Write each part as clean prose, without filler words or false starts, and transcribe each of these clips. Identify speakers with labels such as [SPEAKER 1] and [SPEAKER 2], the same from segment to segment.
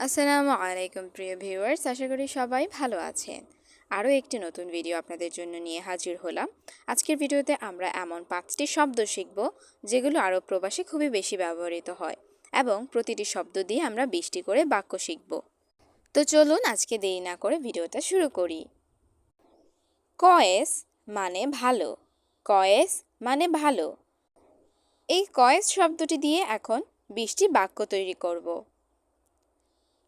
[SPEAKER 1] আসসালামু আলাইকুম প্রিয় ভিউয়ার্স, আশা করি সবাই ভালো আছেন। আরও একটি নতুন ভিডিও আপনাদের জন্য নিয়ে হাজির হলাম। আজকের ভিডিওতে আমরা এমন 5টি শব্দ শিখব যেগুলো আরব প্রবাসে খুবই বেশি ব্যবহৃত হয় এবং প্রতিটি শব্দ দিয়ে আমরা 20টি করে বাক্য শিখব। তো চলুন আজকে দেরি না করে ভিডিওটা শুরু করি। কয়েস মানে ভালো। কয়েস মানে ভালো। এই কয়েস শব্দটি দিয়ে এখন 20টি বাক্য তৈরি করব।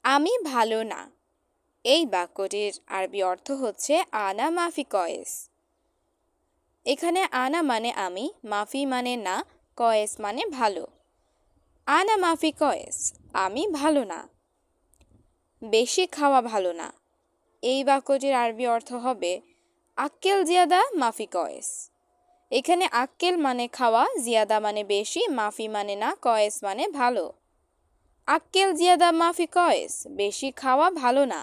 [SPEAKER 1] আমি ভালো না। এই বাক্যটির আরবি অর্থ হচ্ছে আনা মাফি কয়েস। এখানে আনা মানে আমি, মাফি মানে না, কয়েস মানে ভালো। আনা মাফি কয়েস, আমি ভালো না। বেশি খাওয়া ভালো না। এই বাক্যটির আরবি অর্থ হবে আক্কেল জিয়াদা মাফি কয়েস। এখানে আক্কেল মানে খাওয়া, জিয়াদা মানে বেশি, মাফি মানে না, কয়েস মানে ভালো। আক্কেল জিয়াদা মাফি কয়েস, বেশি খাওয়া ভালো না।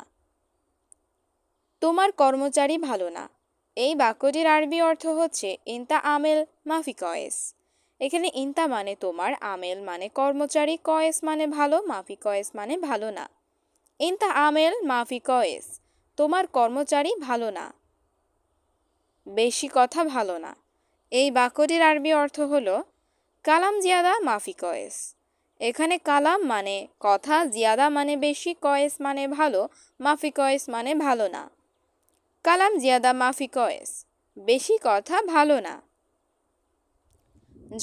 [SPEAKER 1] তোমার কর্মচারী ভালো না। এই বাক্যটির আরবি অর্থ হচ্ছে ইনতা আমেল মাফি কয়েস। এখানে ইনতা মানে তোমার, আমেল মানে কর্মচারী, কয়েস মানে ভালো, মাফি কয়েস মানে ভালো না। ইনতা আমেল মাফি কয়েস, তোমার কর্মচারী ভালো না। বেশি কথা ভালো না। এই বাক্যটির আরবি অর্থ হলো কালাম জিয়াদা মাফি কয়েস। এখানে কালাম মানে কথা, জিয়াদা মানে বেশি, কয়েস মানে ভালো, মাফি কয়েস মানে ভালো না। কালাম জিয়াদা মাফি কয়েস, বেশি কথা ভালো না।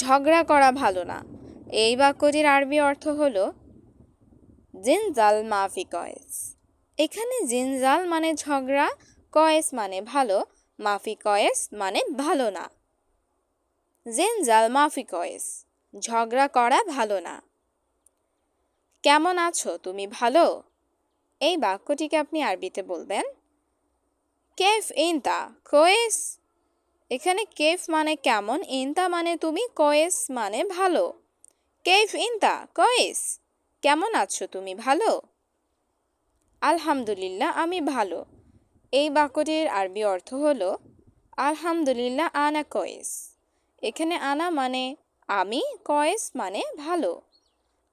[SPEAKER 1] ঝগড়া করা ভালো না। এই বাক্যটির আরবি অর্থ হলো জিনজাল মাফি কয়েস। এখানে জিনজাল মানে ঝগড়া, কয়েস মানে ভালো, মাফি কয়েস মানে ভালো না। জিনজাল মাফি কয়েস, ঝগড়া করা ভালো না। কেমন আছো, তুমি ভালো? এই বাক্যটিকে আপনি আরবিতে বলবেন কেফ ইনতা কয়েস। এখানে কেফ মানে কেমন, ইনতা মানে তুমি, কয়েস মানে ভালো। কেফ ইনতা কয়েস, কেমন আছো তুমি ভালো? আলহামদুলিল্লাহ আমি ভালো। এই বাক্যটির আরবি অর্থ হলো আলহামদুলিল্লাহ আনা কয়েস। এখানে আনা মানে আমি, কয়েস মানে ভালো।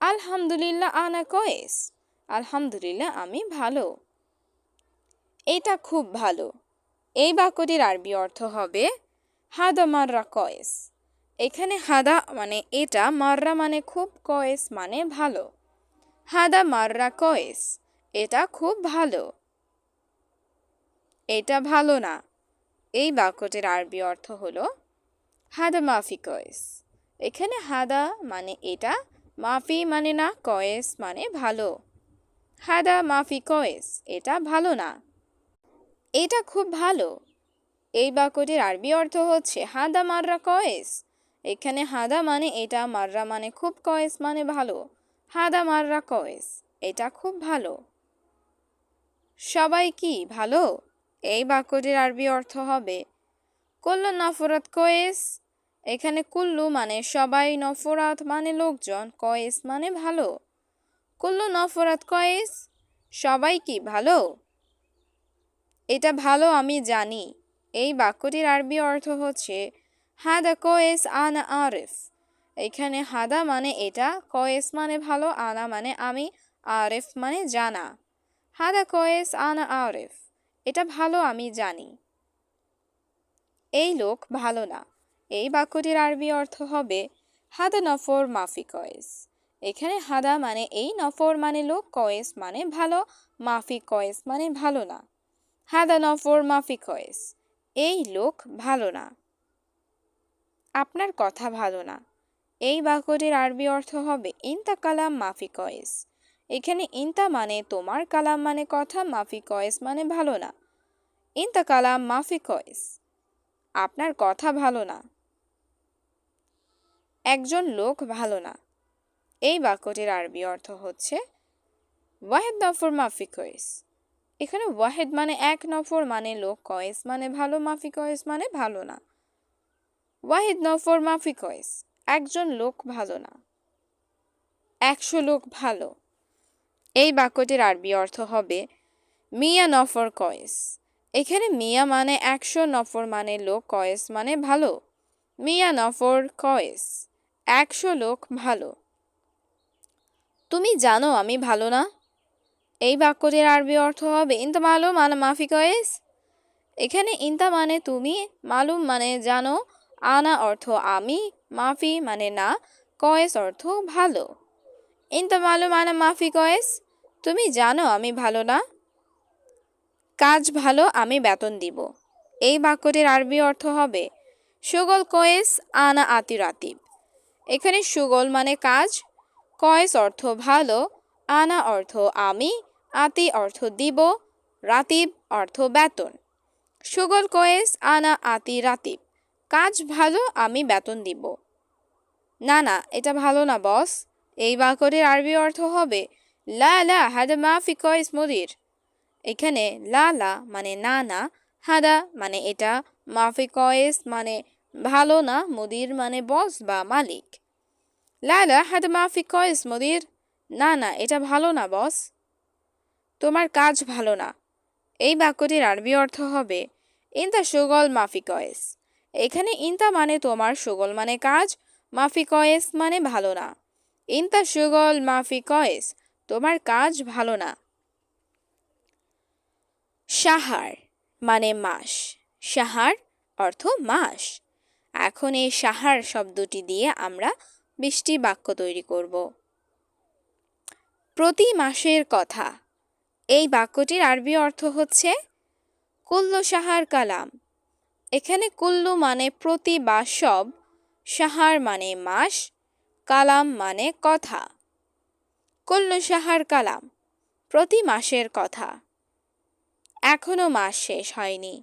[SPEAKER 1] আলহামদুলিল্লাহ আনা কয়েস, আলহামদুলিল্লাহ আমি ভালো। এটা খুব ভালো। এই বাক্যটির আরবি অর্থ হবে হাদা মাররা কয়েস। এখানে হাদা মানে এটা, মাররা মানে খুব, কয়েস মানে ভালো। হাদা মাররা কয়েস, এটা খুব ভালো। এটা ভালো না। এই বাক্যটির আরবি অর্থ হলো হাদা মাফি কয়েস। এখানে হাদা মানে এটা, মাফি মানে না, কয়েস মানে ভালো। হাদা মাফি কয়েস, এটা ভালো না। এটা খুব ভালো। এই বাক্যটির আরবি অর্থ হচ্ছে হাদা মাররা কয়েস। এখানে হাদা মানে এটা, মাররা মানে খুব, কয়েস মানে ভালো। হাদা মাররা কয়েস, এটা খুব ভালো। সবাই কি ভালো? এই বাক্যটির আরবি অর্থ হবে কুল্লু নফরাত কয়েস। এখানে কুল্লু মানে সবাই, নফরাত মানে লোকজন, কয়েস মানে ভালো। কুল্লু নফরাত কয়েস, সবাই কি ভালো? এটা ভালো আমি জানি। এই বাক্যটির আরবি অর্থ হচ্ছে হাদা কয়েস আনা আরিফ। এখানে হাদা মানে এটা, কয়েস মানে ভালো, আনা মানে আমি, আরিফ মানে জানা। হাদা কয়েস আনা আরিফ, এটা ভালো আমি জানি। এই লোক ভালো না। এই বাক্যটির আরবি অর্থ হবে হাদা নফর মাফি কয়েস। এখানে হাদা মানে এই, নফর মানে লোক, কয়েস মানে ভালো, মাফি কয়েস মানে ভালো না। হাদা নফর মাফি কয়েস, এই লোক ভালো না। আপনার কথা ভালো না। এই বাক্যটির আরবি অর্থ হবে ইনতা কালাম মাফি কয়েস। এখানে ইনতা মানে তোমার, কালাম মানে কথা, মাফি কয়েস মানে ভালো না। ইনতা কালাম মাফি কয়েস, আপনার কথা ভালো না। একজন লোক ভালো না। এই বাক্যটির আরবি অর্থ হচ্ছে ওয়াহেদ নফর মাফি কয়েস। এখানে ওয়াহেদ মানে এক, নফর মানে লোক, কয়েস মানে ভালো, মাফি কয়েস মানে ভালো না। ওয়াহিদ নফর মাফি কয়েস, একজন লোক ভালো না। 100 লোক ভালো। এই বাক্যটির আরবি অর্থ হবে মিয়া নফর কয়েস। এখানে মিয়া মানে 100, নফর মানে লোক, কয়েস মানে ভালো। মিয়া নফর কয়েস, 100 লোক ভালো। তুমি জানো আমি ভালো না। এই বাক্যটির আরবি অর্থ হবে ইনতা মালুম আনা মাফি কয়েস। এখানে ইনতা মানে তুমি, মালুম মানে জানো, আনা অর্থ আমি, মাফি মানে না, কয়েস অর্থ ভালো। ইনতা মালুম আনা মাফি কয়েস, তুমি জানো আমি ভালো না। কাজ ভালো, আমি বেতন দিব। এই বাক্যটির আরবি অর্থ হবে শুগল কয়েস আনা আতি রাতিব। এখানে শুগল মানে কাজ, কয়েস অর্থ ভালো, আনা অর্থ আমি, আতি অর্থ দিব, রাতিব অর্থ বেতন। শুগল কয়েস আনা আতি রাতিব, কাজ ভালো, আমি বেতন দিব। না না, এটা ভালো না বস। এই বাক্যটির আরবি অর্থ হবে লা লা হাদা মাফি কয়েস মুদির। এখানে লা লা মানে না না, হাদা মানে এটা, মাফি কয়েস মানে ভালো না, মুদির মানে বস বা মালিক। লা লা হাদা মাফি কয়েস মুদির, না না এটা ভালো না বস। তোমার কাজ ভালো না। এই বাক্যটির আরবি অর্থ হবে ইনতা শুগল মাফি কয়েস। এখানে ইনতা মানে তোমার, শুগল মানে কাজ, মাফি কয়েস মানে ভালো না। ইনতা শুগল মাফি কয়েস, তোমার কাজ ভালো না। শাহার মানে মাস। শাহার অর্থ মাস। এখন এই শাহার শব্দটি দিয়ে আমরা 20টি বাক্য তৈরি করব। প্রতি মাসের কথা। এই বাক্যটির আরবি অর্থ হচ্ছে কুল্লু শাহার কালাম। এখানে কুল্লু মানে প্রতি বা সব, শাহার মানে মাস, কালাম মানে কথা। কুল্লু শাহার কালাম, প্রতি মাসের কথা। এখনো মাস শেষ হয়নি।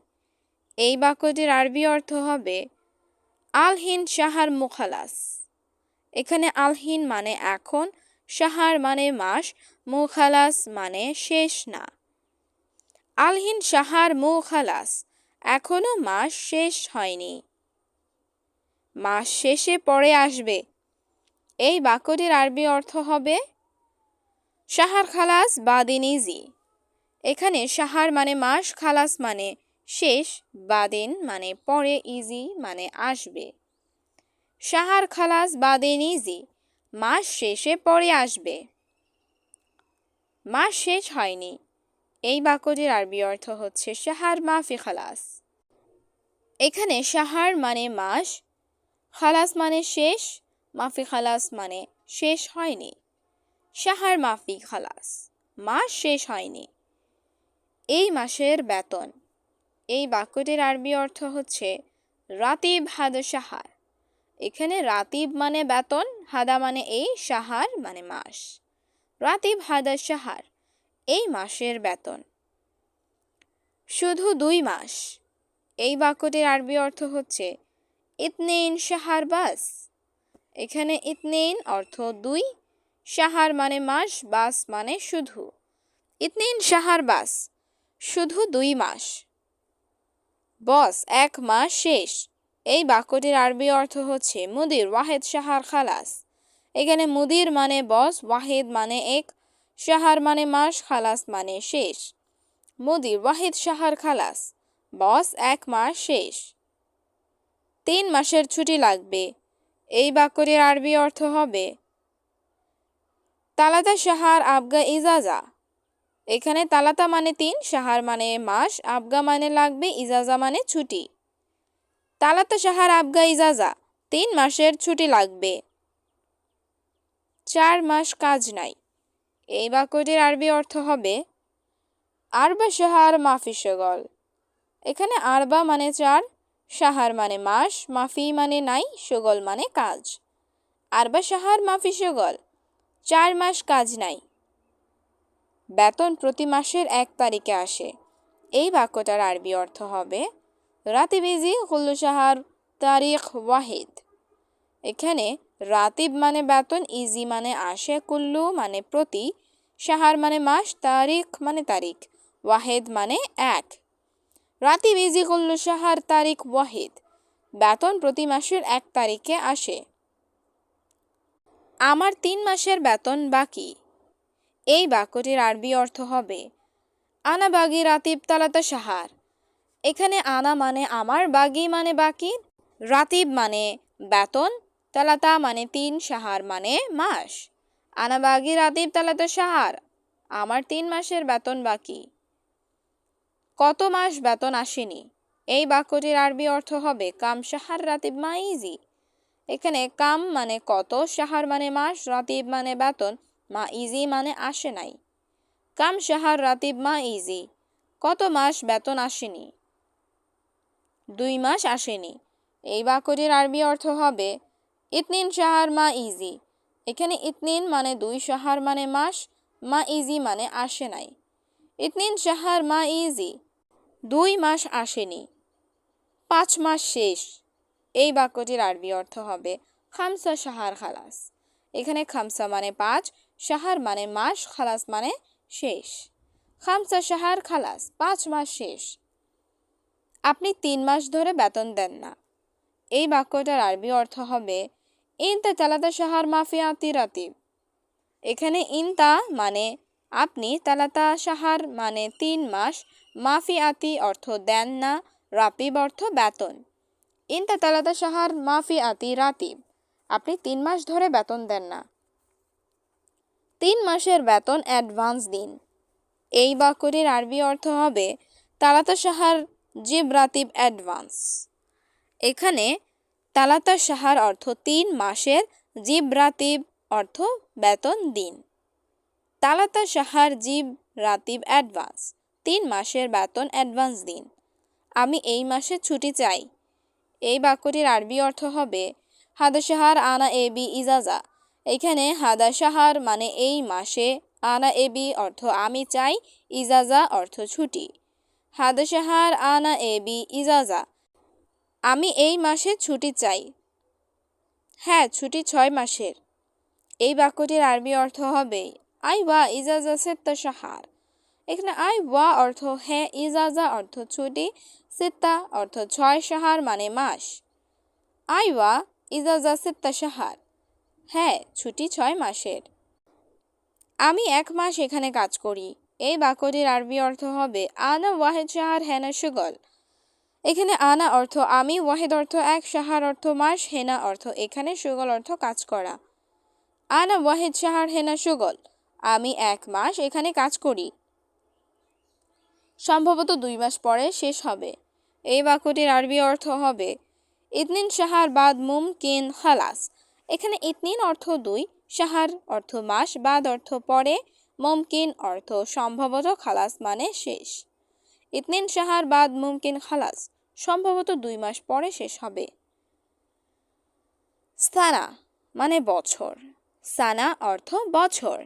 [SPEAKER 1] এই বাক্যটির আরবি অর্থ হবে আলহিন শাহার মুখালাস। এখানে আলহিন মানে এখন, শাহার মানে মাস, মুখালাস মানে শেষ না। আলহিন শাহার মুখালাস, এখনো মাস শেষ হয়নি। মাস শেষে পরে আসবে। এই বাক্যটির আরবি অর্থ হবে শাহার খালাস বাদিন ইজি। এখানে শাহার মানে মাস, খালাস মানে শেষ, বাদিন মানে পরে, ইজি মানে আসবে। শাহার খালাস বাদিন ইজি, মাস শেষে পরে আসবে। মাস শেষ হয়নি। এই বাক্যটির আরবি অর্থ হচ্ছে শাহার মাফি খালাস। এখানে শাহার মানে মাস, খালাস মানে শেষ, মাফি খালাস মানে শেষ হয়নি। শাহার মাফি খালাস, মাস শেষ হয়নি। এই মাসের বেতন। এই বাক্যটির আরবি অর্থ হচ্ছে রাতিব হাদা শাহার। এখানে রাতিব মানে বেতন, হাদা মানে এই, শাহার মানে মাস। রাতিব হাদা শাহার, এই মাসের বেতন। শুধু 2 মাস। এই বাক্যটির আরবি অর্থ হচ্ছে ইতনেইন শাহার বাস। এখানে ইতনেইন অর্থ 2, শাহার মানে মাস, বাস মানে শুধু। ইতনেইন শাহার বাস, শুধু 2 মাস। বস 1 মাস শেষ। এই বাক্যটির আরবি অর্থ হচ্ছে মুদির ওয়াহেদ শাহার খালাস। এখানে মুদির মানে বস, ওয়াহেদ মানে 1, শাহার মানে মাস, খালাস মানে শেষ। মুদির ওয়াহেদ শাহার খালাস, বস 1 মাস শেষ। 3 মাসের ছুটি লাগবে। এই বাক্যটির আরবি অর্থ হবে তালাতা শাহার আবগা ইজাজা। এখানে তালাতা মানে 3, শাহার মানে মাস, আবগা মানে লাগবে, ইজাজা মানে ছুটি। তালাতা শাহার আবগা ইজাজা, 3 মাসের ছুটি লাগবে। 4 মাস কাজ নাই। এই বাক্যটির আরবি অর্থ হবে আরবা শাহার মাফি শগল। এখানে আরবা মানে 4, শাহার মানে মাস, মাফি মানে নাই, শগল মানে কাজ। আরবা শাহার মাফি শগল, 4 মাস কাজ নাই। বেতন প্রতি মাসের 1 তারিখে আসে। এই বাক্যটার আরবি অর্থ হবে রাতিব ইজি কুল্লু শাহার তারিখ ওয়াহিদ। এখানে রাতিব মানে বেতন, ইজি মানে আসে, কুল্লু মানে প্রতি, শাহার মানে মাস, তারিখ মানে তারিখ, ওয়াহিদ মানে 1। রাতিব ইজি কুল্লু শাহার তারিখ ওয়াহিদ, বেতন প্রতি মাসের 1 তারিখে আসে। আমার 3 মাসের বেতন বাকি। এই বাক্যটির আরবি অর্থ হবে আনা বাগি রাতিব তালাতা শাহার। এখানে আনা মানে আমার, বাগি মানে বাকি, রাতিব মানে বেতন, তালাতা মানে 3, শাহার মানে মাস। আনা বাগি রাতিব তালাতা শাহার, আমার 3 মাসের বেতন বাকি। কত মাস বেতন আসেনি? এই বাক্যটির আরবি অর্থ হবে কাম শাহর রাতিব মা ইজি। এখানে কাম মানে কত, শাহর মানে মাস, রাতিব মানে বেতন, মা ইজি মানে আসে নাই। কাম শাহর রাতিব মা ইজি, কত মাস বেতন আসেনি? 2 মাস আসেনি। এই বাক্যটির আরবি অর্থ হবে ইতনিন শাহর মা ইজি। এখানে ইতনিন মানে 2, শাহর মানে মাস, মা ইজি মানে আসে নাই। ইতনিন শাহর মা ইজি, 2 মাস আসেনি। 5 মাস শেষ। এই বাক্যটির আরবি অর্থ হবে খামসা শাহর খালাস। এখানে খামসা মানে 5, শাহর মানে মাস, খালাস মানে শেষ। খামসা শাহর খালাস, 5 মাস শেষ। আপনি 3 মাস ধরে বেতন দেন না। এই বাক্যটার আরবি অর্থ হবে ইনতা তালাতা শাহর মাফিয়াতি রাতিব। এখানে ইনতা মানে আপনি, তালাতা শাহর মানে 3 মাস, মাফিয়াতি অর্থ দেন না, রাতিব অর্থ বেতন। ইনতা তালাতা শাহর মাফিয়াতি রাতিব, আপনি 3 মাস ধরে বেতন দেন না। 3 মাসের বেতন অ্যাডভান্স দিন। এই বাক্যটির আরবি অর্থ হবে তালাতা শাহর জিব রাতিব অ্যাডভান্স। এখানে তালাতা শাহর অর্থ 3 মাসের, জিব রাতিব অর্থ বেতন দিন। তালাতা শাহর জিব রাতিব অ্যাডভান্স, 3 মাসের বেতন অ্যাডভান্স দিন। আমি এই মাসে ছুটি চাই। এই বাক্যটির আরবি অর্থ হবে হাদা শাহর আনা এবি ইজাজা। এখানে হাদা শাহর মানে এই মাসে, আনা এবি অর্থ আমি চাই, ইজাজা অর্থ ছুটি। হাদা শাহর আনা এবি ইজাজা, আমি এই মাসে ছুটি চাই। হ্যাঁ, ছুটি 6 মাসের। এই বাক্যটির আরবি অর্থ হবে আই ওয়া ইজাজা সিত্তা শাহর। এখানে আই ওয়া অর্থ হ্যাঁ, ইজাজা অর্থ ছুটি, সিত্তা অর্থ 6, শাহর মানে মাস। আই ওয়া ইজাজা সিত্তা শাহর, হ্যাঁ, ছুটি 6 মাসের। আমি 1 মাস এখানে কাজ করি। এই বাক্যটির আরবি অর্থ হবে আনা ওয়াহেদ শাহর হেনা শুগল। এখানে আনা অর্থ আমি, ওয়াহেদ অর্থ 1, শাহর অর্থ মাস, হেনা অর্থ এখানে, শুগল অর্থ কাজ করা। আনা ওয়াহেদ শাহর হেনা শুগল, আমি 1 মাস এখানে কাজ করি। সম্ভবত 2 মাস পরে শেষ হবে। এই বাক্যটির আরবি অর্থ হবে ইতনিন শাহর বাদ মুমকিন খালাস। এখানে ইতনিন অর্থ 2, শাহর অর্থ মাস, বাদ অর্থ পরে, মুমকিন অর্থ সম্ভবত, খালাস মানে শেষ। ইতনিন শাহর বাদ মুমকিন খালাস, সম্ভবত 2 মাস পরে শেষ হবে। সানা মানে বছর। সানা অর্থ বছর।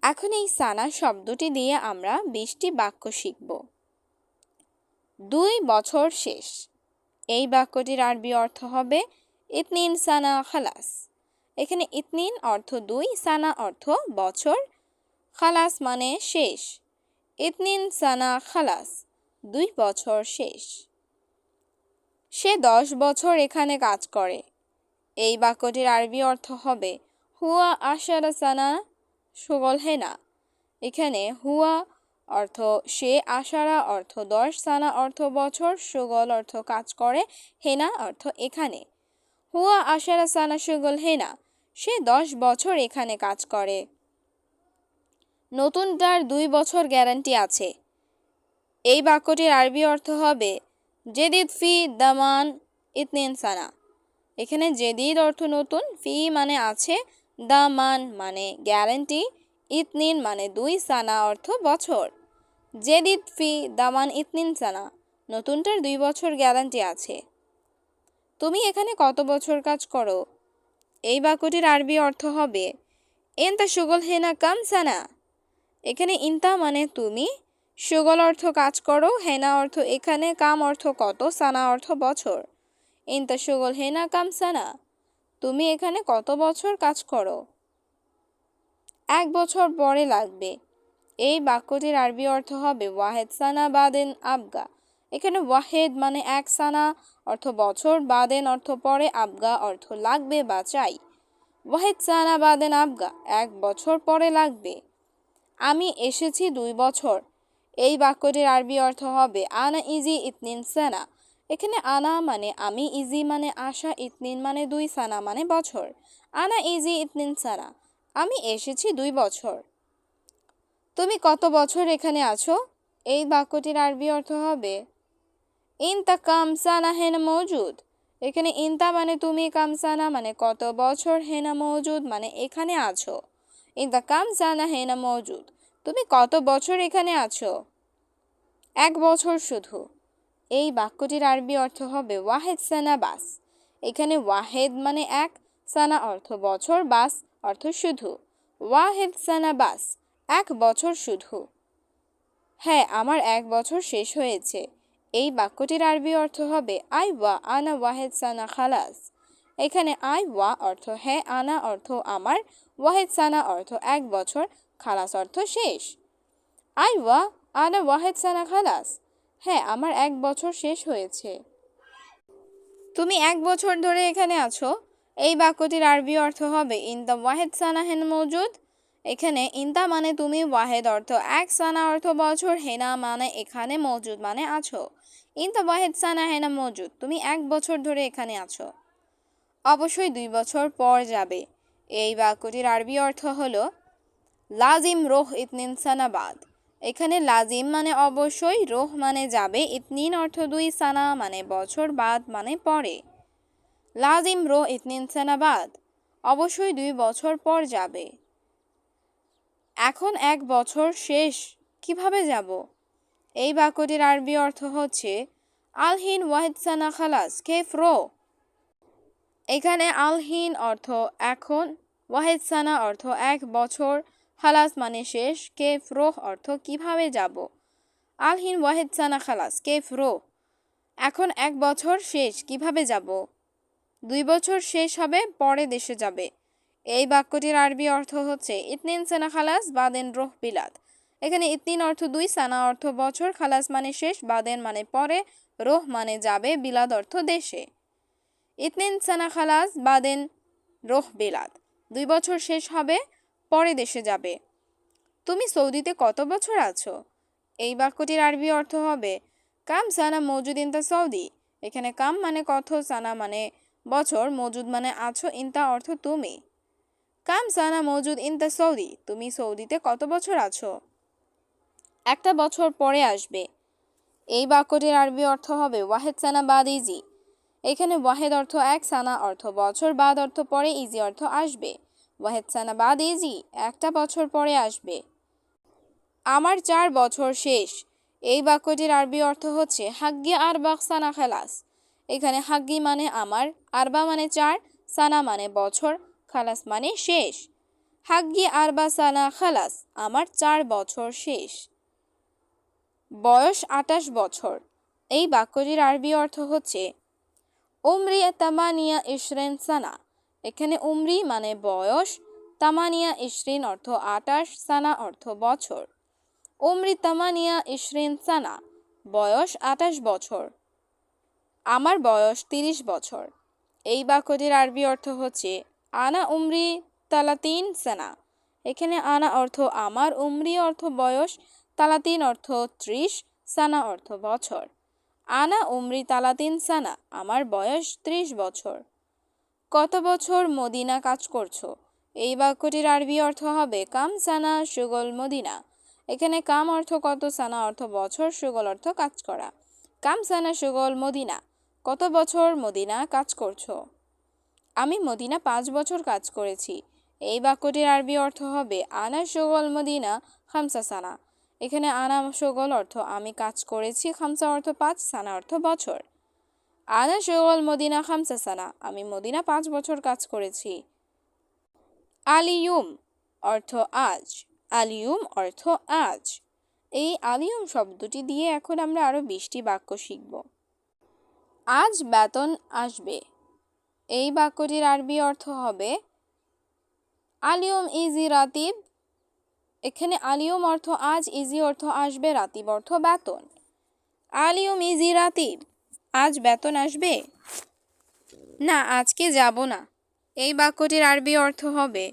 [SPEAKER 1] এখন এই সানা শব্দটি দিয়ে আমরা 20টি বাক্য শিখব। 2 বছর শেষ। এই বাক্যটির আরবি অর্থ হবে ইতনিন সানা খালাস। এখানে ইতনিন অর্থ 2, সানা অর্থ বছর, খালাস মানে শেষ। ইতনিন সানা খালাস, 2 বছর শেষ। সে 10 বছর এখানে কাজ করে। এই বাক্যটির আরবি অর্থ হবে হুয়া আশারা সানা শুগল হেনা। এখানে হুয়া অর্থ সে, আশারা অর্থ 10, সানা অর্থ বছর, শুগল অর্থ কাজ করে, হেনা অর্থ এখানে। হুয়া আশারা সানা শুগল হেনা, সে 10 বছর এখানে কাজ করে। নতুনটার 2 বছর গ্যারান্টি আছে। এই বাক্যটির আরবি অর্থ হবে জেদিদ ফি দামান ইতনিন সানা। এখানে জেদিদ অর্থ নতুন, ফি মানে আছে, দামান মানে গ্যারান্টি, ইতনিন মানে 2, সানা অর্থ বছর। জেদিদ ফি দামান ইতনিন সানা, নতুনটার 2 বছর গ্যারান্টি আছে। তুমি এখানে কত বছর কাজ করো? এই বাক্যটির আরবি অর্থ হবে এনতা শুগল হেনা কাম সানা। এখানে ইনতা মানে তুমি, শুগল অর্থ কাজ করো, হেনা অর্থ এখানে, কাম অর্থ কত, সানা অর্থ বছর। ইনতা শুগল হেনা কাম সানা, তুমি এখানে কত বছর কাজ করো? 1 বছর পরে লাগবে। এই বাক্যটির আরবি অর্থ হবে ওয়াহেদ সানা বাদেন আবগা। এখানে ওয়াহেদ মানে 1, সানা অর্থ বছর, বাদেন অর্থ পরে, আবগা অর্থ লাগবে বা চাই। ওয়াহেদ সানা বাদেন আবগা, 1 বছর পরে লাগবে। আমি এসেছি 2 বছর। এই বাক্যটির আরবি অর্থ হবে আনা ইজি ইতনিন সানা। এখানে আনা মানে আমি, ইজি মানে আসা, ইতনিন মানে 2, সানা মানে বছর। আনা ইজি ইতনিন সানা, আমি এসেছি 2 বছর। তুমি কত বছর এখানে আছো? এই বাক্যটির আরবি অর্থ হবে ইনতা কাম সানা হেনা মওজুদ। এখানে ইনতা মানে তুমি, কাম সানা মানে কত বছর, হেনা মওজুদ মানে এখানে আছো। ইনতা কাম সানা হেনা মওজুদ, তুমি কত বছর এখানে আছো? এক বছর শুধু। এই বাক্যটির আরবি অর্থ হবে ওয়াহেদ সানা বাস। এখানে ওয়াহেদ মানে এক, সানা অর্থ বছর, বাস অর্থ শুধু। ওয়াহেদ সানা বাস, এক বছর শুধু। হ্যাঁ, আমার এক বছর শেষ হয়েছে। এই বাক্যটির আরবি অর্থ হবে আই ওয়া আনা ওয়াহেদ সানা খালাস। এখানে আই ওয়া অর্থ হ্যাঁ, আনা অর্থ আমার, ওয়াহেদ সানা অর্থ এক বছর, খালাস অর্থ শেষ। আই ওয়া আনা ওয়াহেদ সানা খালাস, হ্যাঁ আমার এক বছর শেষ হয়েছে। তুমি এক বছর ধরে এখানে আছো। এই বাক্যটির আরবি অর্থ হবে ইনতা ওয়াহেদ সানা হেন মওজুদ। এখানে ইনতা মানে তুমি, ওয়াহেদ অর্থ এক, সানা অর্থ বছর, হেনা মানে এখানে, মওজুদ মানে আছো। ইনতা ওয়াহেদ সানা হেনা মওজুদ, তুমি এক বছর ধরে এখানে আছো। অবশ্যই 2 বছর পর যাবে। এই বাক্যটির আরবি অর্থ হলো লাজিম রোহ ইতনিন সানা বাদ। এখানে লাজিম মানে অবশ্যই, রোহ মানে যাবে, ইতনিন অর্থ 2, সানা মানে বছর, বাদ মানে পরে। লাজিম রোহ ইতনিন সানা বাদ, অবশ্যই 2 বছর পর যাবে। এখন এক বছর শেষ, কিভাবে যাব? এই বাক্যটির আরবি অর্থ হচ্ছে আলহিন ওয়াহিদ সানা খালাস কেফ রো। এখানে আলহিন অর্থ এখন, ওয়াহিদ সানা অর্থ এক বছর, খালাস মানে শেষ, কেফ রোহ অর্থ কিভাবে যাব। আলহিন ওয়াহিদ সানা খালাস কেফ রো, এখন এক বছর শেষ, কিভাবে যাব? 2 বছর শেষ হবে, পরে দেশে যাবে। এই বাক্যটির আরবি অর্থ হচ্ছে ইতনিন সানা খালাস বাদেন রোহ বিলাদ। এখানে ইতনিন অর্থ 2, সানা অর্থ বছর, খালাস মানে শেষ, বাদেন মানে পরে, রোহ মানে যাবে, বিলাদ অর্থ দেশে। ইতনিন সানা খালাস বাদেন রোহ বিলাদ, 2 বছর শেষ হবে, পরে দেশে যাবে। তুমি সৌদিতে কত বছর আছো? এই বাক্যটির আরবি অর্থ হবে কাম সানা মওজুদ ইনতা সৌদি। এখানে কাম মানে কত, সানা মানে বছর, মওজুদ মানে আছো, ইনতা অর্থ তুমি। কাম সানা মওজুদ ইনতা সৌদি, তুমি সৌদিতে কত বছর আছো? একটা বছর পরে আসবে। এই বাক্যটির আরবি অর্থ হবে ওয়াহেদ সানা বাদ ইজি। এখানে ওয়াহেদ অর্থ এক, সানা অর্থ বছর, বাদ অর্থ পরে, ইজি অর্থ আসবে। ওয়াহেদ সানা বাদ ইজি, একটা বছর পরে আসবে। আমার 4 বছর শেষ। এই বাক্যটির আরবি অর্থ হচ্ছে হাগ্গি আরবা সানা খালাস। এখানে হাগ্গি মানে আমার, আরবা মানে 4, সানা মানে বছর, খালাস মানে শেষ। হাগ্গি আরবা সানা খালাস, আমার 4 বছর শেষ। বয়স 28 বছর। এই বাক্যটির আরবি অর্থ হচ্ছে উমরি তামানিয়া ইশরিন সানা। এখানে উমরি মানে বয়স, তামানিয়া ইশরিন অর্থ 28, সানা অর্থ বছর। উমরি তামানিয়া ইশরিন সানা, বয়স 28 বছর। আমার বয়স 30 বছর। এই বাক্যটির আরবি অর্থ হচ্ছে আনা উমরি তালাতিন সানা। এখানে আনা অর্থ আমার, উমরি অর্থ বয়স, তালাতিন অর্থ 30, সানা অর্থ বছর। আনা উমরি তালাতিন সানা, আমার বয়স 30 বছর। কত বছর মদিনা কাজ করছো? এই বাক্যটির আরবি অর্থ হবে কাম সানা শুগল মদিনা। এখানে কাম অর্থ কত, সানা অর্থ বছর, শুগল অর্থ কাজ করা। কাম সানা শুগল মদিনা, কত বছর মদিনা কাজ করছো? আমি মদিনা 5 বছর কাজ করেছি। এই বাক্যটির আরবি অর্থ হবে আনা শুগল মদিনা খামসা সানা। এখানে আনা শুগল অর্থ আমি কাজ করেছি, খামসা অর্থ 5, সানা অর্থ বছর। আনা শুগল মদিনা খামসা সানা, আমি মদিনা 5 বছর কাজ করেছি। আলিয়ুম অর্থ আজ। আলিয়ুম অর্থ আজ। এই আলিয়ুম শব্দটি দিয়ে এখন আমরা আরো 20টি বাক্য শিখব। আজ বেতন আসবে। এই বাক্যটির আরবি অর্থ হবে আলিয়ুম ইজি রাতিব। এখানে আলিয়ুম অর্থ আজ, ইজি অর্থ আসবে, রাতিব অর্থ বেতন। আলিয়ুম ইজি রাতিব, আজ বেতন আসবে? না, আজকে যাব না। এই বাক্যটির আরবি অর্থ হবে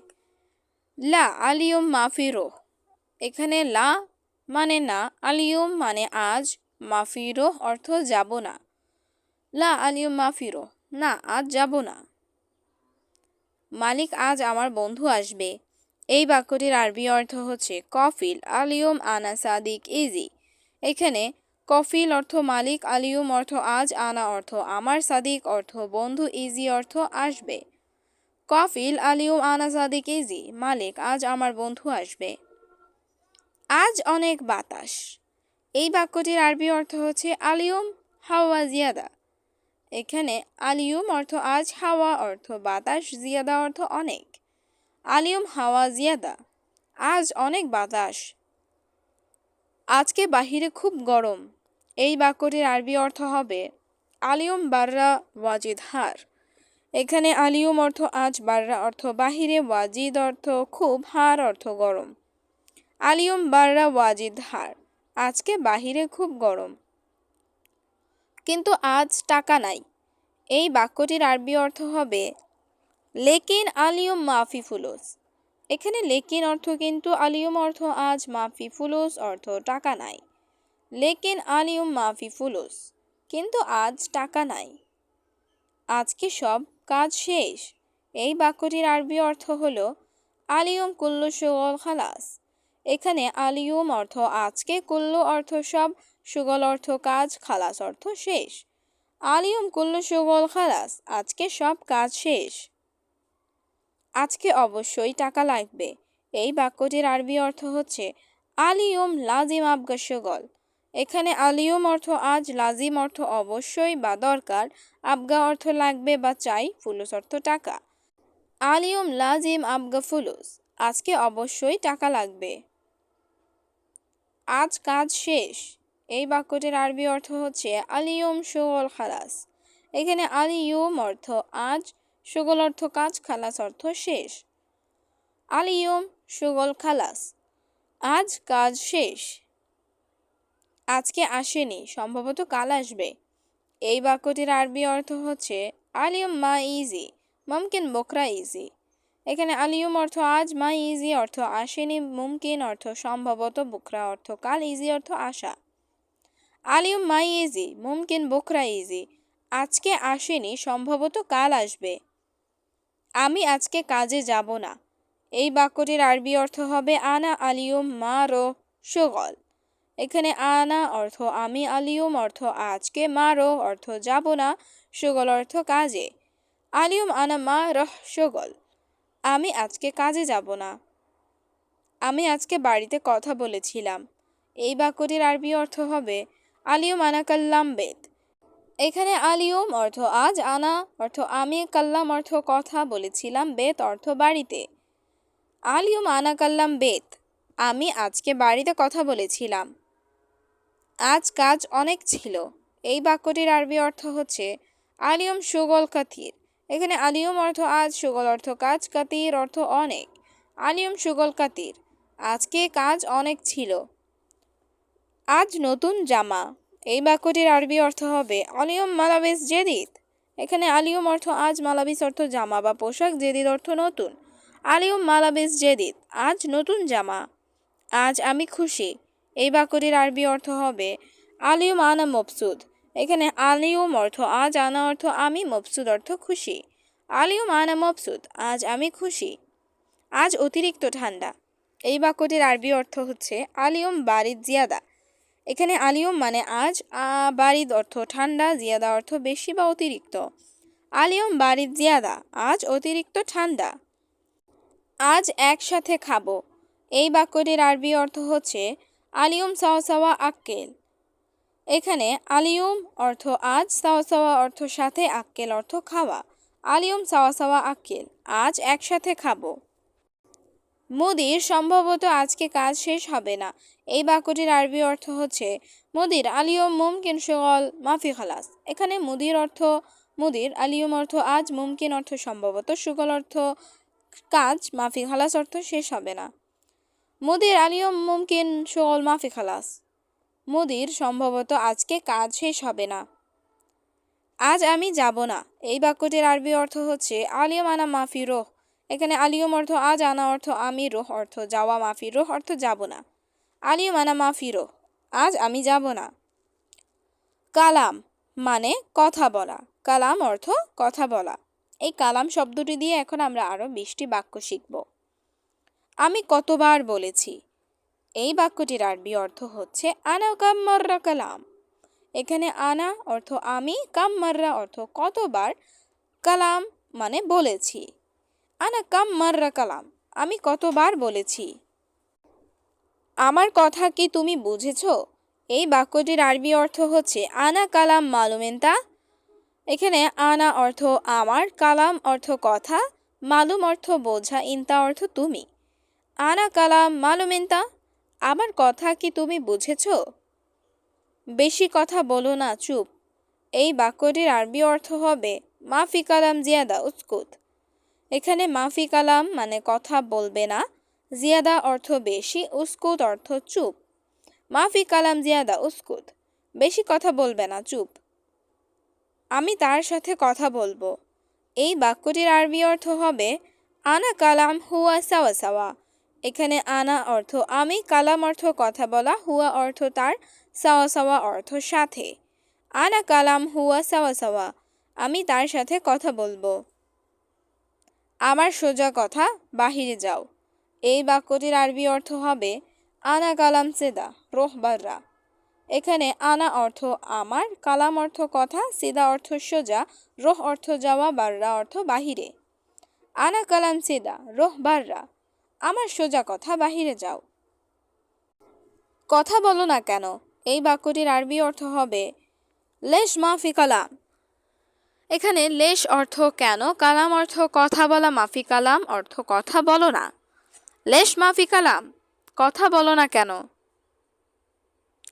[SPEAKER 1] লা আলিয়ুম মাফি রোহ। এখানে লা মানে না, আলিয়ুম মানে আজ, মাফি রোহ অর্থ যাব না। লা আলিয়ুম মাফি রোহ, না আজ যাব না। মালিক আজ আমার বন্ধু আসবে। এই বাক্যটির আরবি অর্থ হচ্ছে কফিল আলিয়ম আনা সাদিক ইজি। এখানে কফিল অর্থ মালিক, আলিয়ম অর্থ আজ, আনা অর্থ আমার, সাদিক অর্থ বন্ধু, ইজি অর্থ আসবে। কফিল আলিয়ম আনা সাদিক ইজি, মালিক আজ আমার বন্ধু আসবে। আজ অনেক বাতাস। এই বাক্যটির আরবি অর্থ হচ্ছে আলিয়ম হাওয়া জিয়াদা। এখানে আলিয়ম অর্থ আজ, হাওয়া অর্থ বাতাস, জিয়াদা অর্থ অনেক। আলিয়ম হাওয়া জিয়াদা, আজ অনেক বাতাস। আজকে বাহিরে খুব গরম। এই বাক্যটির আরবি অর্থ হবে আলিয়ম বাররা ওয়াজিদ হার। এখানে আলিয়ম অর্থ আজ, বাররা অর্থ বাহিরে, ওয়াজিদ অর্থ খুব, হার অর্থ গরম। আলিয়ম বাররা ওয়াজিদ হার, আজকে বাহিরে খুব গরম। কিন্তু আজ টাকা নাই। এই বাক্যটির আরবি অর্থ হবে লেকিন আলিয়ম মাফি ফুলুস। এখানে লেকিন অর্থ কিন্তু, আলিয়ম অর্থ আজ, মাফি ফুলুস অর্থ টাকা নাই। লেকিন আলিয়ম মাফি ফুলুস, কিন্তু আজ টাকা নাই। আজকে সব কাজ শেষ। এই বাক্যটির আরবি অর্থ হলো আলিয়ম কুল্লু শুগল খালাস। এখানে আলিয়ম অর্থ আজকে, কুল্লু অর্থ সব, শুগল অর্থ কাজ, খালাস অর্থ শেষ। আলিয়ম কুল্লু শুগল খালাস, আজকে সব কাজ শেষ। আজকে অবশ্যই টাকা লাগবে। এই বাক্যটির আরবি অর্থ হচ্ছে আলিয়ম লাজিম আবগা শুগল। এখানে আলিয়ম অর্থ আজ, লাজিম অর্থ অবশ্যই বা দরকার, আবগা অর্থ লাগবে বা চাই, ফুলুস অর্থ টাকা। আলিয়ম লাজিম আবগা ফুলুস, আজকে অবশ্যই টাকা লাগবে। আজ কাজ শেষ। এই বাক্যটির আরবি অর্থ হচ্ছে আলিয়ম শুগল খালাস। এখানে আলিয়ম অর্থ আজ, শুগল অর্থ কাজ, খালাস অর্থ শেষ। আলিয়ম শুগল খালাস, আজ কাজ শেষ। আজকে আসেনি, সম্ভবত কাল আসবে। এই বাক্যটির আরবি অর্থ হচ্ছে আলিয়ম মা ইজি মুমকিন বকরা ইজি। এখানে আলিয়ম অর্থ আজ, মা ইজি অর্থ আসেনি, মুমকিন অর্থ সম্ভবত, বুকরা অর্থ কাল, ইজি অর্থ আসা। আলিয়ম মা ইজি মুমকিন বকরা ইজি, আজকে আসেনি, সম্ভবত কাল আসবে। আমি আজকে কাজে যাব না। এই বাক্যটির আরবি অর্থ হবে আনা আলিয়ম মা রো শুগল। এখানে আনা অর্থ আমি, আলিয়ম অর্থ আজকে, মা রো অর্থ যাব না, শুগল অর্থ কাজে। আলিয়ম আনা মা রহ শুগল, আমি আজকে কাজে যাব না। আমি আজকে বাড়িতে কথা বলেছিলাম। এই বাক্যটির আরবি অর্থ হবে আলিয়ম আনা কাল্লাম বেত। এখানে আলিয়ম অর্থ আজ, আনা অর্থ আমি, কাল্লাম অর্থ কথা বলেছিলাম, বেত অর্থ বাড়িতে। আলিয়ম আনা কাল্লাম বেত, আমি আজকে বাড়িতে কথা বলেছিলাম। আজ কাজ অনেক ছিল। এই বাক্যটির আরবি অর্থ হচ্ছে আলিয়ম শুগল কাতির। এখানে আলিয়ম অর্থ আজ, শুগল অর্থ কাজ, কাতির অর্থ অনেক। আলিয়ম শুগল কাতির, আজকে কাজ অনেক ছিল। আজ নতুন জামা। এই বাক্যটির আরবি অর্থ হবে আলিয়ম মালাবিস জেদিদ। এখানে আলিয়ম অর্থ আজ, মালাবিস অর্থ জামা বা পোশাক, জেদিদ অর্থ নতুন। আলিয়ম মালাবিস জেদিদ, আজ নতুন জামা। আজ আমি খুশি। এই বাক্যটির আরবি অর্থ হবে আলিয়ম আনা মবসুদ। এখানে আলিয়ম অর্থ আজ, আনা অর্থ আমি, মবসুদ অর্থ খুশি। আলিয়ম আনা মবসুদ, আজ আমি খুশি। আজ অতিরিক্ত ঠান্ডা। এই বাক্যটির আরবি অর্থ হচ্ছে আলিয়ম বারিদ জিয়াদা। এখানে আলিয়ম মানে আজ, বারিদ অর্থ ঠান্ডা, জিয়াদা অর্থ বেশি বা অতিরিক্ত। আলিয়ম বারিদ জিয়াদা, আজ অতিরিক্ত ঠান্ডা। আজ একসাথে খাবো। এই বাক্যটির আরবি অর্থ হচ্ছে আলিয়ম সাওয়া সাওয়া আক্কেল। এখানে আলিয়ম অর্থ আজ, সাওয়া সাওয়া অর্থ সাথে, আক্কেল অর্থ খাওয়া। আলিয়ম সাওয়া সাওয়া আক্কেল, আজ একসাথে খাবো। মুদির সম্ভবত আজকে কাজ শেষ হবে না। এই বাক্যটির আরবি অর্থ হচ্ছে মুদির আলিয়ম মুমকিন শুগল মাফি খালাস। এখানে মুদির অর্থ মুদির, আলিয়ম অর্থ আজ, মুমকিন অর্থ সম্ভবত, শুগল অর্থ কাজ, মাফি খালাস অর্থ শেষ হবে না। মুদির আলিয়ম মুমকিন শুগল মাফি খালাস, মুদির সম্ভবত আজকে কাজ শেষ হবে না। আজ আমি যাব না। এই বাক্যটির আরবি অর্থ হচ্ছে আলিয়ম আনা মাফি রোহ। এখানে আলিয়ম অর্থ আজ, আনা অর্থ আমি, রোহ অর্থ যাওয়া, মাফি রোহ অর্থ যাব না। আলিয়ম আনা মাফি রোহ, আজ আমি যাব না। কালাম মানে কথা বলা। কালাম অর্থ কথা বলা। এই কালাম শব্দটি দিয়ে এখন আমরা আরো 20টি বাক্য শিখব। আমি কতবার বলেছি। এই বাক্যটির আরবি অর্থ হচ্ছে আনা কাম মাররা কালাম। এখানে আনা অর্থ আমি, কাম মাররা অর্থ কতবার, কালাম মানে বলেছি। আনা কাম মাররা কালাম, আমি কতবার বলেছি। আমার কথা কি তুমি বুঝেছো? এই বাক্যটির আরবি অর্থ হচ্ছে আনা কালাম মালুমেন্তা। এখানে আনা অর্থ আমার, কালাম অর্থ কথা, মালুম অর্থ বোঝা, ইন্তা অর্থ তুমি। আনা কালাম মালুমেন্তা, আমার কথা কি তুমি বুঝেছো? বেশি কথা বলো না, চুপ। এই বাক্যটির আরবি অর্থ হবে মাফি কালাম জিয়াদা উস্কুত। এখানে মাফি কালাম মানে কথা বলবে না, জিয়াদা অর্থ বেশি, উস্কুত অর্থ চুপ। মাফি কালাম জিয়াদা উস্কুত, বেশি কথা বলবে না, চুপ। আমি তার সাথে কথা বলবো। এই বাক্যটির আরবি অর্থ হবে আনা কালাম হুয়া সাওয়া সাওয়া। এখানে আনা অর্থ আমি, কালাম অর্থ কথা বলা, হুয়া অর্থ তার, সাওয়া সাওয়া অর্থ সাথে। আনা কালাম হুয়া সাওয়া সাওয়া, আমি তার সাথে কথা বলবো। আমার সোজা কথা, বাহিরে যাও। এই বাক্যটির আরবি অর্থ হবে আনা কালাম সেদা রোহ বাররা। এখানে আনা অর্থ আমার, কালাম অর্থ কথা, সিদা অর্থ সোজা, রোহ অর্থ যাওয়া, বাররা অর্থ বাহিরে। আনা কালাম সিদা রোহ বাররা, আমার সোজা কথা, বাহিরে যাও। কথা বলো না কেন? এই বাক্যটির আরবি অর্থ হবে লেশ মাফি কালাম। এখানে লেশ অর্থ কেন, কালাম অর্থ কথা বলা, মাফি কালাম অর্থ কথা বলো না। লেশ মাফি কালাম, কথা বলো না কেন?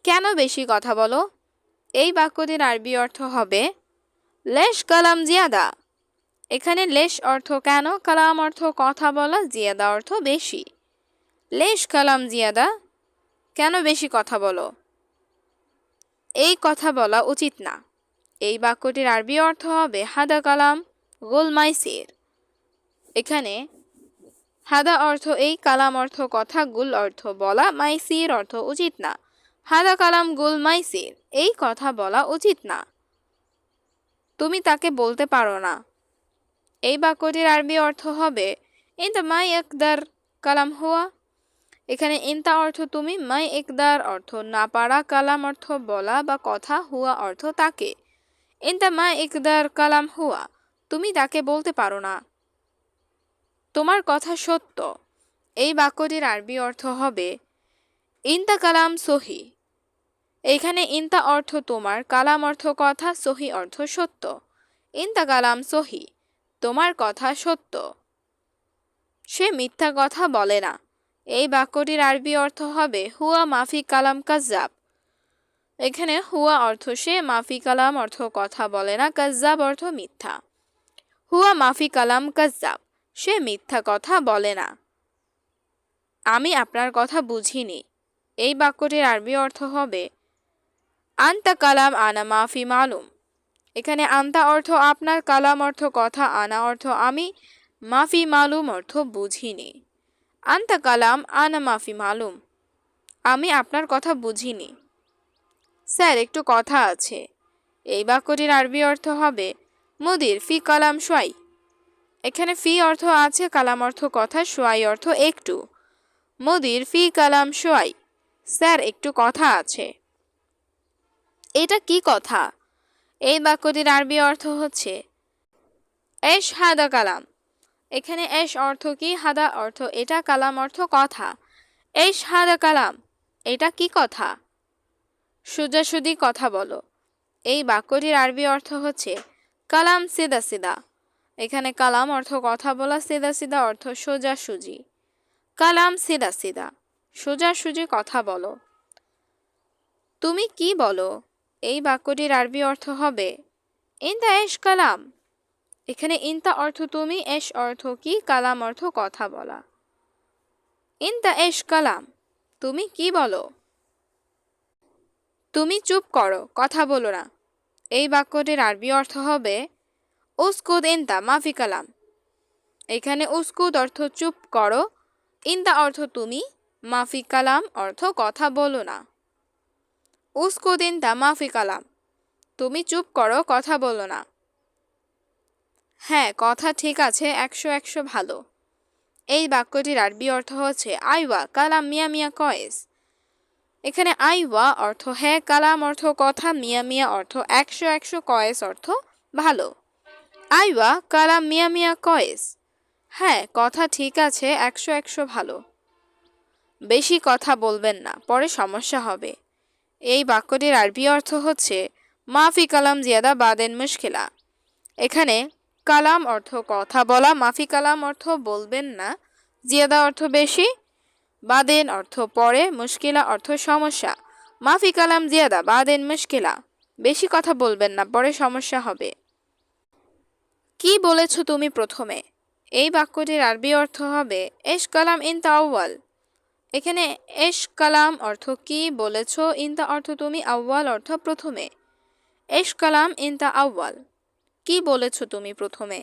[SPEAKER 1] কেন বেশি কথা বলো? এই বাক্যটির আরবি অর্থ হবে লেশ কালাম জিয়াদা। এখানে লেশ অর্থ কেন, কালাম অর্থ কথা বলা, জিয়াদা অর্থ বেশি। লেশ কালাম জিয়াদা, কেন বেশি কথা বলো? এই কথা বলা উচিত না। এই বাক্যটির আরবি অর্থ হবে হাদা কালাম গোল মাইসির। এখানে হাদা অর্থ এই, কালাম অর্থ কথা, গুল অর্থ বলা, মাইসির অর্থ উচিত না। হাদা কালাম গুল মাইসির, এই কথা বলা উচিত না। তুমি তাকে বলতে পারো না। এই বাক্যটির আরবি অর্থ হবে ইনতা মাই একদার কালাম হুয়া। এখানে ইনতা অর্থ তুমি, মাই একদার অর্থ না পারা, কালাম অর্থ বলা বা কথা, হুয়া অর্থ তাকে। ইনতা মাই একদার কালাম হুয়া, তুমি তাকে বলতে পারো না। তোমার কথা সত্য। এই বাক্যটির আরবি অর্থ হবে ইনতা কালাম সহি। এখানে ইনতা অর্থ তোমার, কালাম অর্থ কথা, সহি অর্থ সত্য। ইনতা কালাম সহি, তোমার কথা সত্য। সে মিথ্যা কথা বলে না। এই বাক্যটির আরবি অর্থ হবে হুয়া মাফি কালাম কাজ্জাব। এখানে হুয়া অর্থ সে, মাফি কালাম অর্থ কথা বলে না, কাজ্জাব অর্থ মিথ্যা। হুয়া মাফি কালাম কাজ্জাব, সে মিথ্যা কথা বলে না। আমি আপনার কথা বুঝিনি। এই বাক্যটির আরবি অর্থ হবে আনতা কালাম আনা মাফি মালুম। এখানে আনতা অর্থ আপনার, কালাম অর্থ কথা, আনা অর্থ আমি, মাফি মালুম অর্থ বুঝিনি। আনতা কালাম আনা মাফি মালুম, আমি আপনার কথা বুঝিনি। স্যার একটু কথা আছে। এই বাক্যটির আরবি অর্থ হবে মুদির ফি কালাম সোয়াই। এখানে ফি অর্থ আছে, কালাম অর্থ কথা, সোয়াই অর্থ একটু। মুদির ফি কালাম সোয়াই, স্যার একটু কথা আছে। এটা কি কথা? এই বাক্যটির আরবি অর্থ হচ্ছে এশ হাদা কালাম। এখানে এশ অর্থ কি, হাদা অর্থ এটা, কালাম অর্থ কথা। এশ হাদা কালাম, এটা কি কথা? সোজাসুজি কথা বলো। এই বাক্যটির আরবি অর্থ হচ্ছে কালাম সিদা সিদা। এখানে কালাম অর্থ কথা বলা, সিদা সিদা অর্থ সোজাসুজি। কালাম সিদা সিদা, সোজাসুজি কথা বলো। তুমি কি বলো? এই বাক্যটির আরবি অর্থ হবে ইনতা এশ কালাম। এখানে ইনতা অর্থ তুমি, এশ অর্থ কি, কালাম অর্থ কথা বলা। ইনতা এশ কালাম, তুমি কি বলো? তুমি চুপ করো, কথা বলো না। এই বাক্যটির আরবি অর্থ হবে উস্কুদ ইনতা মাফি কালাম। এখানে উস্কুদ অর্থ চুপ করো, ইনতা অর্থ তুমি, মাফি কালাম অর্থ কথা বলো না। উস্কুদ ইনতা মাফি কালাম, তুমি চুপ করো, কথা বলো না। হ্যাঁ, কথা ঠিক আছে, 100 100 ভালো। এই বাক্যটির আরবি অর্থ হচ্ছে আইওয়া কালাম মিয়া মিয়া কয়েস। এখানে আইওয়া অর্থ হ্যাঁ, কালাম অর্থ কথা, মিয়া মিয়া অর্থ 100 কয়েস অর্থ ভালো। আইওয়া কালাম মিয়া মিয়া কয়েস, হ্যাঁ কথা ঠিক আছে, 100 ভালো। বেশি কথা বলবেন না, পরে সমস্যা হবে। এই বাক্যটির আরবি অর্থ হচ্ছে মাফি কালাম জিয়াদা বাদেন মুশকিলা। এখানে কালাম অর্থ কথা বলা, মাফি কালাম অর্থ বলবেন না, জিয়াদা অর্থ বেশি, বাদেন অর্থ পরে, মুশকিলা অর্থ সমস্যা। মাফি কালাম জিয়াদা বাদেন মুশকিলা, বেশি কথা বলবেন না, পরে সমস্যা হবে। কি বলেছ তুমি প্রথমে? এই বাক্যটির আরবি অর্থ হবে এশ কালাম ইনতা আউয়াল। এখানে এশ কালাম অর্থ কি বলেছ, ইনতা অর্থ তুমি, আউয়াল অর্থ প্রথমে। এশ কালাম ইনতা আউয়াল, কি বলেছ তুমি প্রথমে।